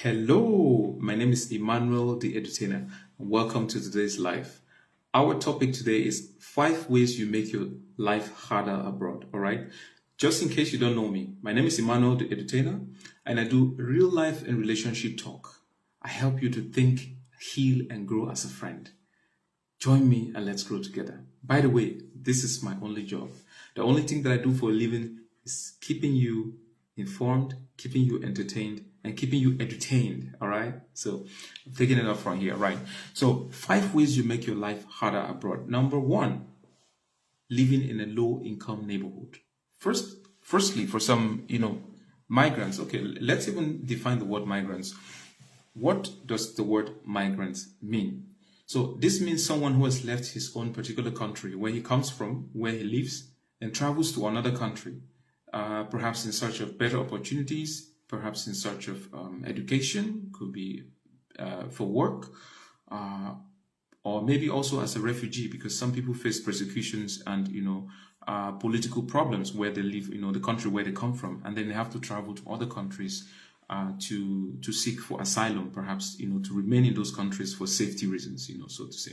Hello, my name is Emmanuel the Edutainer, and welcome to today's live. Our topic today is 5 ways you make your life harder abroad. All right, just in case you don't know me, my name is Emmanuel the Edutainer, and I do real life and relationship talk. I help you to think, heal, and grow as a friend. Join me and let's grow together. By the way, this is my only job. The only thing that I do for a living is keeping you informed, keeping you entertained, and keeping you entertained. All right. So I'm taking it up from here. Right. So 5 ways you make your life harder abroad. Number one, living in a low income neighborhood. Firstly, for some, migrants. Okay, let's even define the word migrants. What does the word migrants mean? So this means someone who has left his own particular country, where he comes from, where he lives, and travels to another country, perhaps in search of better opportunities, perhaps in search of education, could be for work, uh, or maybe also as a refugee, because some people face persecutions and political problems where they live, the country where they come from, and then they have to travel to other countries to seek for asylum, perhaps to remain in those countries for safety reasons, so to say.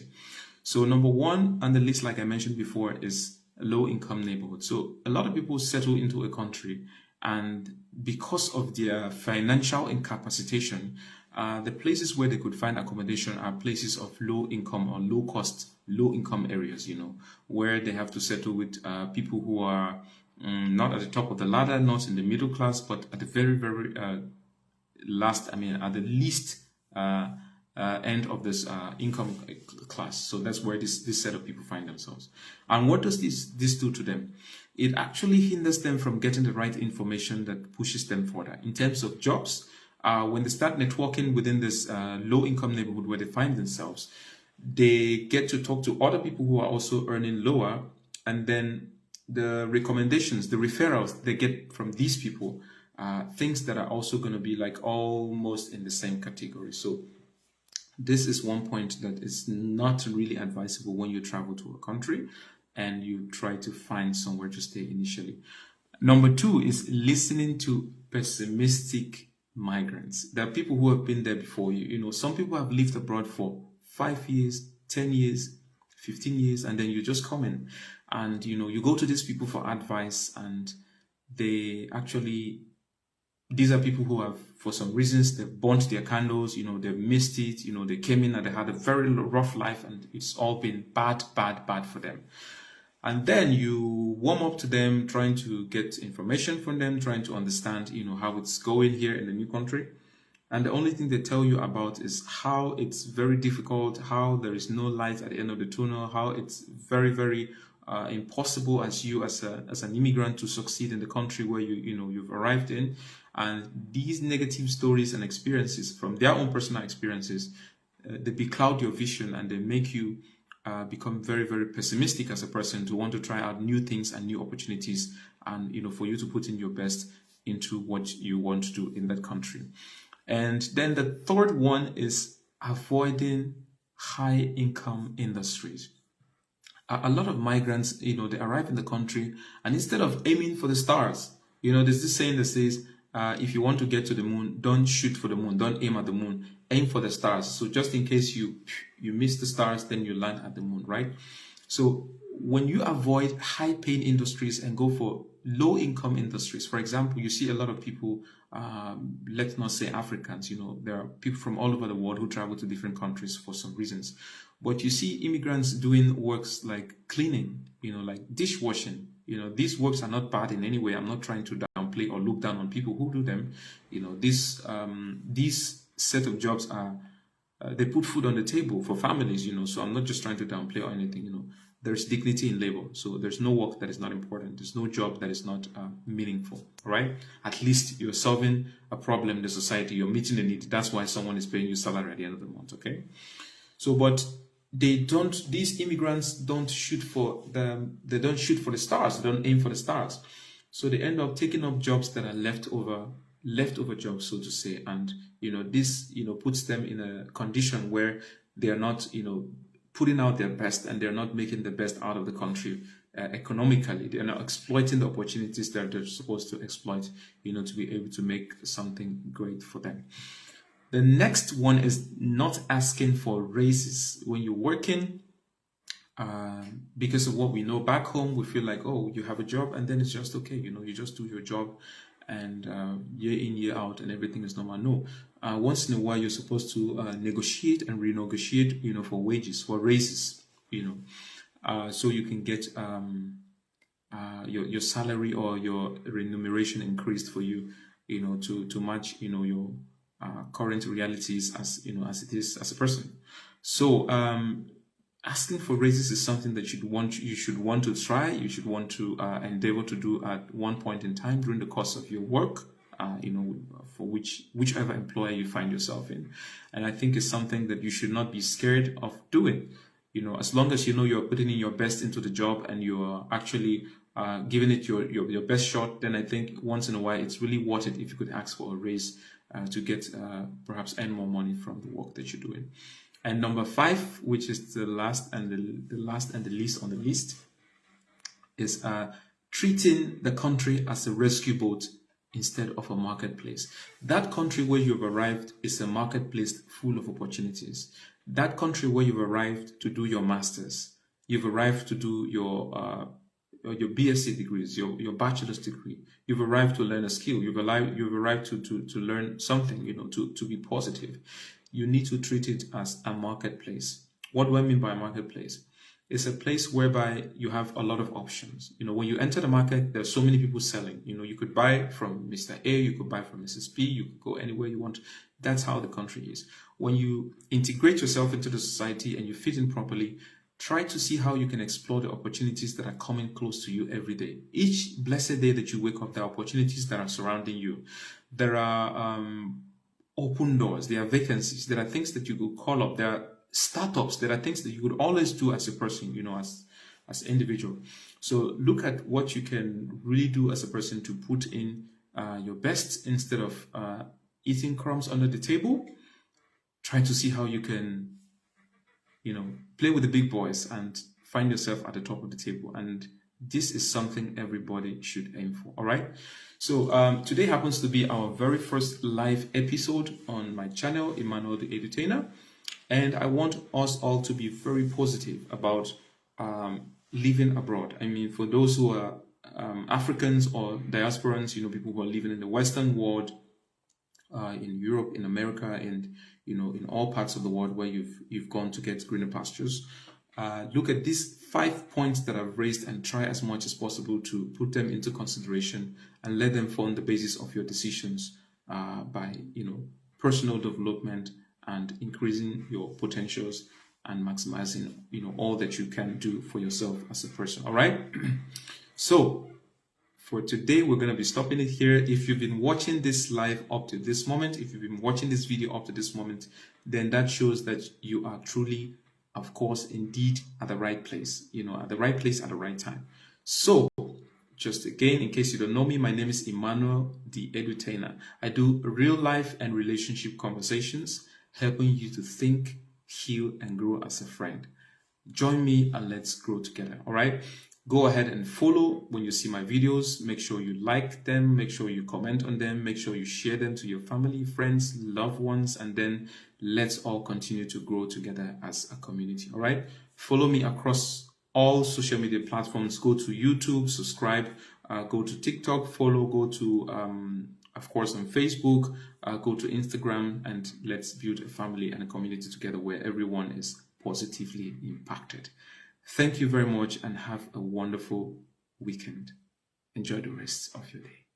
So number one on the list, like I mentioned before, is a low income neighborhood. So a lot of people settle into a country, and because of their financial incapacitation, the places where they could find accommodation are places of low income or low cost, low income areas, where they have to settle with people who are not at the top of the ladder, not in the middle class, but at the very, very at the least end of this income class. So that's where this set of people find themselves. And what does this do to them? It actually hinders them from getting the right information that pushes them further. In terms of jobs, when they start networking within this low income neighborhood where they find themselves, they get to talk to other people who are also earning lower, and then the recommendations, the referrals they get from these people, things that are also going to be like almost in the same category. So this is one point that is not really advisable when you travel to a country and you try to find somewhere to stay initially. Number two is listening to pessimistic migrants. There are people who have been there before you. Some people have lived abroad for 5 years, 10 years, 15 years, and then you just come in and you go to these people for advice, and they actually, these are people who have, for some reasons, they've burnt their candles, they've missed it, they came in and they had a very rough life, and it's all been bad for them. And then you warm up to them, trying to get information from them, trying to understand, how it's going here in the new country. And the only thing they tell you about is how it's very difficult, how there is no light at the end of the tunnel, how it's very, very impossible as an immigrant to succeed in the country where you've arrived in. And these negative stories and experiences from their own personal experiences, they becloud your vision, and they make you become very, very pessimistic as a person, to want to try out new things and new opportunities, and for you to put in your best into what you want to do in that country. And then the third one is avoiding high income industries. A lot of migrants, they arrive in the country, and instead of aiming for the stars, there's this saying that says, if you want to get to the moon, don't shoot for the moon, don't aim at the moon, aim for the stars. So just in case you miss the stars, then you land at the moon, right? So when you avoid high paying industries and go for low income industries, for example, you see a lot of people, let's not say Africans, there are people from all over the world who travel to different countries for some reasons. But you see immigrants doing works like cleaning, like dishwashing. These works are not bad in any way. I'm not trying to downplay or look down on people who do them. These set of jobs are, they put food on the table for families, so I'm not just trying to downplay or anything. There's dignity in labor. So there's no work that is not important. There's no job that is not meaningful, right? At least you're solving a problem in the society. You're meeting a need. That's why someone is paying you salary at the end of the month, okay? So, but these immigrants don't shoot for the stars. They don't aim for the stars. So they end up taking up jobs that are leftover jobs, so to say. And, this, puts them in a condition where they are not, putting out their best, and they're not making the best out of the country economically. They're not exploiting the opportunities that they're supposed to exploit, to be able to make something great for them. The next one is not asking for raises when you're working. Because of what we know back home, we feel like, oh, you have a job and then it's just okay, you just do your job and year in, year out, and everything is normal. No, once in a while you're supposed to negotiate and renegotiate, for wages, for raises, so you can get your salary or your remuneration increased for you, to match, your current realities as it is as a person. So asking for raises is something that you should want to try. You should want to endeavor to do at one point in time during the course of your work, for whichever employer you find yourself in. And I think it's something that you should not be scared of doing. As long as you're putting in your best into the job and you're actually giving it your best shot, then I think once in a while it's really worth it if you could ask for a raise to get perhaps earn more money from the work that you're doing. And number 5, which is the last and the least on the list, is treating the country as a rescue boat instead of a marketplace. That country where you've arrived is a marketplace full of opportunities. That country where you've arrived to do your masters, you've arrived to do your BSc degrees, your bachelor's degree, you've arrived to learn a skill, you've arrived to learn something, to be positive. You need to treat it as a marketplace. What do I mean by a marketplace? It's a place whereby you have a lot of options. When you enter the market, there's so many people selling. You could buy from Mr. A, you could buy from Mrs. B, you could go anywhere you want. That's how the country is. When you integrate yourself into the society and you fit in properly, try to see how you can explore the opportunities that are coming close to you every day. Each blessed day that you wake up, there are opportunities that are surrounding you. There are open doors, there are vacancies, there are things that you could call up, there are startups, there are things that you could always do as a person, as an individual. So look at what you can really do as a person to put in your best instead of eating crumbs under the table. Try to see how you can, play with the big boys and find yourself at the top of the table. And this is something everybody should aim for. All right. So today happens to be our very first live episode on my channel, Emmanuel the Edutainer. And I want us all to be very positive about living abroad. I mean, for those who are Africans or diasporans, people who are living in the Western world, in Europe, in America, and in all parts of the world where you've gone to get greener pastures. Look at these 5 points that I've raised and try as much as possible to put them into consideration and let them form the basis of your decisions by personal development and increasing your potentials and maximizing all that you can do for yourself as a person. All right. So for today, we're going to be stopping it here. If you've been watching this live up to this moment, if you've been watching this video up to this moment, then that shows that you are truly, of course, indeed at the right place, at the right place at the right time. So just again, in case you don't know me, my name is Emmanuel the Edutainer. I do real life and relationship conversations, helping you to think, heal, and grow as a friend. Join me and let's grow together. All right. Go ahead and follow when you see my videos. Make sure you like them. Make sure you comment on them. Make sure you share them to your family, friends, loved ones, and then let's all continue to grow together as a community. All right. Follow me across all social media platforms. Go to YouTube, subscribe, go to TikTok, follow, go to, of course, on Facebook, go to Instagram, and let's build a family and a community together where everyone is positively impacted. Thank you very much and have a wonderful weekend. Enjoy the rest of your day.